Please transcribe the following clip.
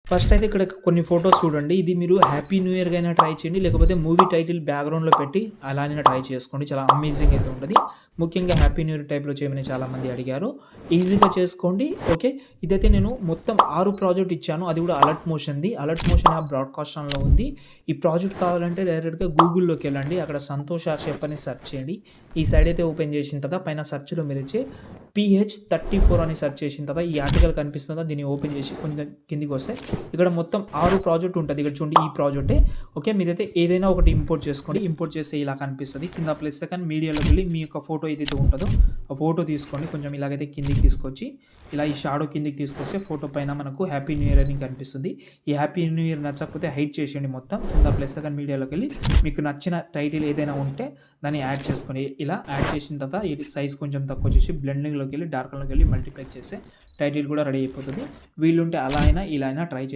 First అయితే ఇక్కడ కొన్ని ఫోటోస్ చూడండి. ఇది మీరు హ్యాపీ న్యూ ఇయర్‌కి అయినా ట్రై చేయండి. లేకపోతే మూవీ టైటిల్ బ్యాక్‌గ్రౌండ్‌లో పెట్టి అలానైనా ట్రై చేసుకోండి. చాలా అమేజింగ్ అయితే ఉంటది. ముఖ్యంగా హ్యాపీ న్యూ ఇయర్ టైప్‌లో చేయమని చాలామంది అడిగారు. ఈజీగా చేసుకోండి. ఓకే. ఇదైతే నేను మొత్తం 6 ప్రాజెక్ట్ ఇచ్చాను. అది కూడా అలర్ట్ మోషన్‌ది. అలర్ట్ మోషన్ యాప్ బ్రాడ్‌కాస్ట్ ఆన్‌లో ఉంది. ఈ ప్రాజెక్ట్ కావాలంటే డైరెక్ట్‌గా గూగుల్‌లోకెళ్ళండి. అక్కడ సంతోష్ ఆషెఫ్ అని సెర్చ్ చేయండి. ఈ సైడ్ అయితే ఓపెన్ చేసిన తర్వాత పైన సెర్చ్‌లో మీరొచ్చి PH34 అని సెర్చ్ చేసిన తర్వాత ఈ ఆర్టికల్ కనిపిస్తుందా? దీన్ని ఓపెన్ చేసి కొంచెం కిందికొస్తే ఇక్కడ మొత్తం 6 ప్రాజెక్ట్ ఉంటది. ఇక్కడ చూడండి ఈ ప్రాజెక్టే. ఓకే. మీరైతే ఏదైనా ఒకటి ఇంపోర్ట్ చేసుకోండి. ఇంపోర్ట్ చేస్తే ఇలా కనిపిస్తది. కింద ప్లస్ సెకండ్ మీడియాలోకి వెళ్లి మీ యొక్క ఫోటో ఏదైతే ఉంటదో ఆ ఫోటో తీసుకోండి. కొంచెం ఇలాగైతే కిందికి తీసుకొచ్చి ఇలా ఈ షాడో కిందికి తీసుకొస్తే ఫోటో పైన మనకు హ్యాపీ న్యూ ఇయర్ అని కనిపిస్తుంది. ఈ హ్యాపీ న్యూ ఇయర్ నచ్చకపోతే హైడ్ చేసేయండి మొత్తం. కింద ప్లస్ సెకండ్ మీడియాలోకి వెళ్లి మీకు నచ్చిన టైటిల్ ఏదైనా ఉంటే దాన్ని యాడ్ చేసుకోండి. ఇలా యాడ్ చేసిన తర్వాత ఇది సైజ్ కొంచెం తక్కువ చేసి బ్లెండింగ్‌లోకి వెళ్లి డార్క్ కలర్‌లోకి వెళ్లి మల్టిప్లై చేస్తే టైటిల్ కూడా రెడీ అయిపోతది. వీలుంటే అలా అయినా ఇలా అయినా ట్రై